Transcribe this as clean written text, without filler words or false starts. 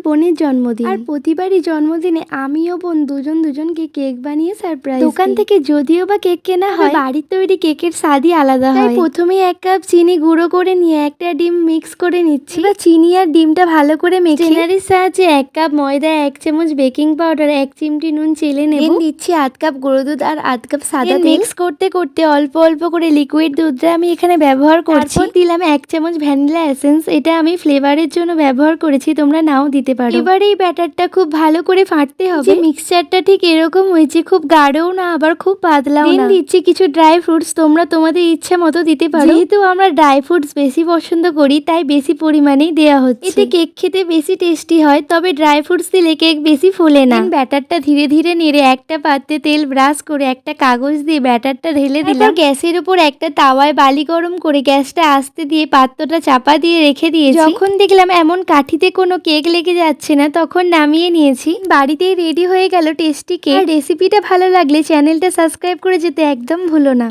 বোনের জন্মদিন, আর প্রতিবারই জন্মদিনে আমি ও বোন দুজনকে কেক বানিয়ে সারপ্রাইজ। দোকান থেকে যদিও বা কেক কেনা হয়, বাড়ির তৈরি কেকের স্বাদই আলাদা হয়। প্রথমেই 1 কাপ চিনি গুঁড়ো করে নিয়ে একটা ডিম মিক্স করে নিচ্ছি। এবার চিনি আর ডিমটা ভালো করে মেখে স্ট্রেনারের সাহায্যে 1 কাপ ময়দা, 1 চামচ বেকিং পাউডার, 1 চিমটি নুন চেলে নেব। দিচ্ছি 1/2 কাপ গুঁড়ো দুধ আর 1/2 কাপ সাদা তেল। মিক্স করতে করতে অল্প অল্প করে লিকুইড দুধটা আমি এখানে ব্যবহার করছি। তারপর দিলাম 1 চামচ ভ্যানিলা এসেন্স। এটা আমি ফ্লেভারের জন্য ব্যবহার করেছি, তোমরা নাও দিতে পারো। এবার এই ব্যাটারটা খুব ভালো করে ফাটতে হবে। মিক্সচারটা ঠিক এরকম হয়েছে, খুব গাঢ়ও না আবার খুব পাতলাও না। দিচ্ছি কিছু ড্রাই ফ্রুটস, তোমরা তোমাদের ইচ্ছা মতো দিতে পারো। যেহেতু আমরা ড্রাই ফ্রুটস বেশি পছন্দ করি তাই বেশি পরিমাণেই দেওয়া হচ্ছে। এতে কেক খেতে বেশি টেস্টি হয়, তবে ড্রাই ফ্রুটস দিলে কেক বেশি ফুলে না। ব্যাটারটা ধীরে ধীরে নেড়ে একটা পাত্রে তেল ব্রাশ করে একটা কাগজ দিয়ে ব্যাটারটা ঢেলে দিলাম। গ্যাসের উপর একটা তাওয়ায় বালি গরম করে গ্যাসটা আস্তে দিয়ে পাত্রটা চাপা দিয়ে রেখে দিয়েছি। যখন দেখলাম এমন কাঠিতে কোনো কেক লেগে যাচ্ছে না, তখন নামিয়ে নিয়েছি। বাড়িতেই রেডি হয়ে গেল টেস্টি কেক। রেসিপিটা ভালো লাগলে চ্যানেলটা সাবস্ক্রাইব করে যেতে একদম ভুলো না।